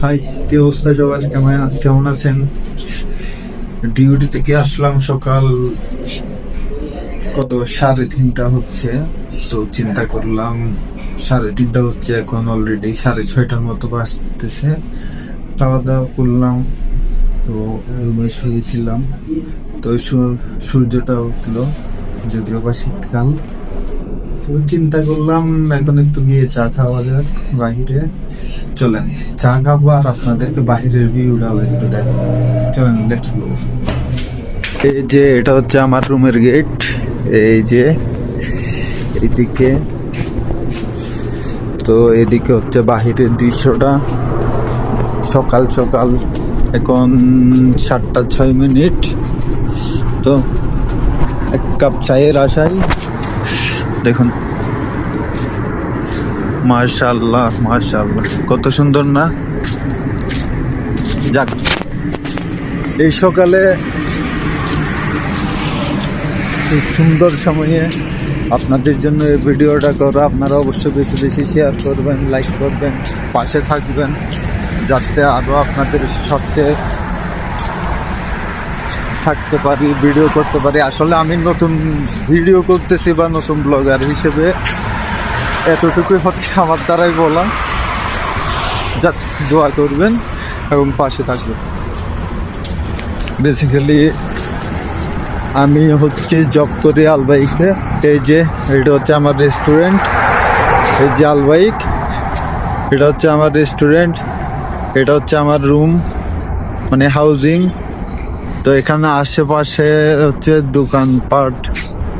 High, কি অবস্থা সবার? কেমন আছেন? ডিউটি থেকে আসলাম সকাল 3:30 হচ্ছে। তো চিন্তা করলাম 3:30 হচ্ছে, এখন অলরেডি 6:30 মতো বাজতেছে। খাওয়া দাওয়া করলাম, তো রুমে শুয়েছিলাম। তো সূর্যটা উঠলো, যদিও বা শীতকাল। তো চিন্তা করলাম এখন একটু গিয়ে চা খাওয়া যাক বাহিরে। চলেন চা খাবো আর আপনাদেরকে বাহিরের ভিউটাও একটু দেখ। চলেন, লেটস গো। এই যে এটা হচ্ছে আমার রুমের গেট। এই যে এইদিকে, তো এদিকে হচ্ছে বাহিরের দৃশ্যটা। সকাল সকাল, এখন 7:06। তো এক কাপ চায়ের আশায় দেখুন, মাশাআল্লাহ মাশাআল্লাহ, কত সুন্দর না? যাক, এই সকালে এই সুন্দর সময়ে আপনাদের জন্য এই ভিডিওটা করা। আপনারা অবশ্যই বেশি বেশি শেয়ার করবেন, লাইক করবেন, পাশে থাকবেন, যাতে আরও আপনাদের সাথে থাকতে পারি, ভিডিও করতে পারি। আসলে আমি নতুন ভিডিও করতেছি বা নতুন ব্লগার হিসেবে এতটুকুই হচ্ছে আমার দ্বারাই বলা। জাস্ট দোয়া করবেন এবং পাশে থাকবেন। বেসিক্যালি আমি হচ্ছে জব করি আলবাইকে। এই যে এটা হচ্ছে আমার রেস্টুরেন্ট, এই যে আলবাইক, এটা হচ্ছে আমার রেস্টুরেন্ট, এটা হচ্ছে আমার রুম, মানে হাউজিং। তো এখানে আশেপাশে হচ্ছে দোকানপাট,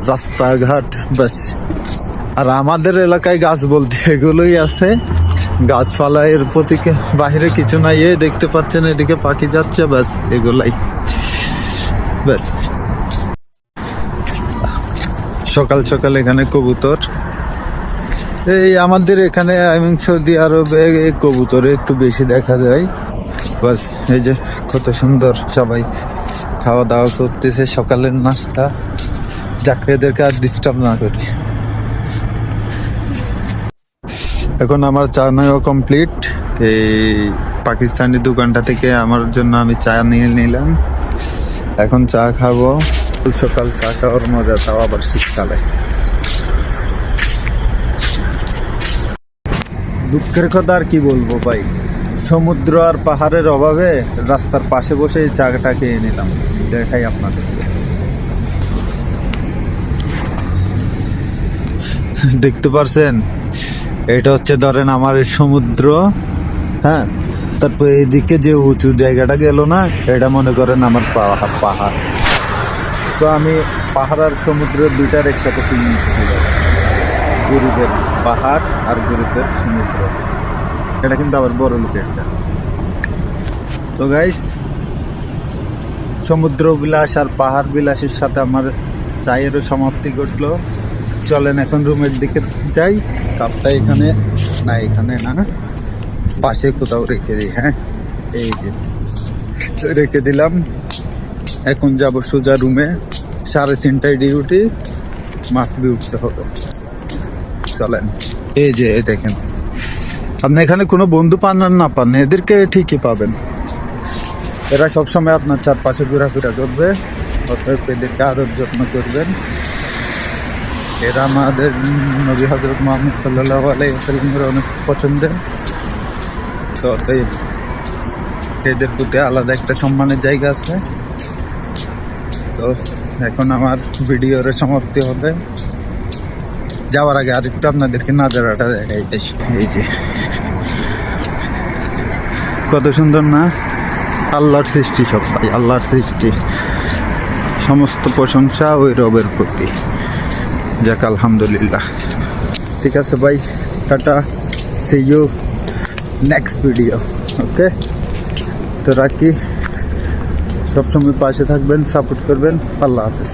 রাস্তাঘাট, ব্যাস। আর আমাদের এলাকায় গাছ বলতে এগুলোই আছে, গাছপালা। এর প্রতি বাহিরে কিছু নাই। এই দেখতে পাচ্ছেন এদিকে পাখি যাচ্ছে, ব্যাস এগুলাই, ব্যাস। সকাল সকাল এখানে কবুতর। এই আমাদের এখানে সৌদি আরবে কবুতর একটু বেশি দেখা যায়, বাস। এই যে কত সুন্দর, সবাই খাওয়া দাওয়া করতেছে, সকালের নাস্তা। যাকে এদেরকে আর ডিস্টার্ব না করি। এখন আমার চা নেওয়া কমপ্লিট। এই পাকিস্তানি দোকানটা থেকে আমার জন্য আমি চা নিয়ে নিলাম। এখন চা খাবো। সকাল চা খাওয়ার মজা, তাও আবার শীতকালে। দুঃখের কথা আর কি বলবো ভাই, সমুদ্র আর পাহাড়ের অভাবে রাস্তার পাশে বসে এই চাটা খেয়ে নিলাম। দেখাই আপনাদের, দেখতে পারছেন? এটা হচ্ছে ধরেন আমার সমুদ্র, হ্যাঁ। তারপর এইদিকে যে উঁচু জায়গাটা গেল না, এটা মনে করেন আমার পাহাড়। তো আমি পাহাড় আর সমুদ্রের দুইটার একসাথে ফিলিং ছিল। গরিবের পাহাড় আর গরিবের সমুদ্র, এটা কিন্তু আবার বড় লোকের চা। তো গাইস, সমুদ্র বিলাস আর পাহাড় বিলাসের সাথে আমার চায়েরও সমাপ্তি ঘটলো। চলেন এখন রুমের দিকে যাই। কাপটা এখানে না, এখানে না, পাশে কোথাও রেখে দিই। হ্যাঁ, এই যে রেখে দিলাম। এখন যাব সোজা রুমে। 3:30টায় ডিউটি, মাছ দিয়ে উঠতে হবে। চলেন। এই যে দেখেন, আপনি এখানে কোনো বন্ধু পান আর না পান, এদেরকে ঠিকই পাবেন। এরা সবসময় আপনার চারপাশে ঘোরাফেরা করবে, অতএব এদেরকে আদর যত্ন করবেন। এরা আমাদের নবী হযরত মুহাম্মদ সাল্লাল্লাহু আলাইহি ওয়াসাল্লামের অনেক পছন্দের। তো অতএব এদের প্রতি আলাদা একটা সম্মানের জায়গা আছে। তো এখন আমার ভিডিওর সমাপ্তি হবে। যাওয়ার আগে আরেকটু আপনাদেরকে নাজারাটা দেখাই। এই যে কত সুন্দর না? আল্লাহর সৃষ্টি সব ভাই, আল্লাহর সৃষ্টি। সমস্ত প্রশংসা ওই রবের প্রতি। যাক, আলহামদুলিল্লাহ। ঠিক আছে ভাই, tata, see you next video. Okay, তো রাখি। সবসময় পাশে থাকবেন, সাপোর্ট করবেন। আল্লাহ হাফেজ।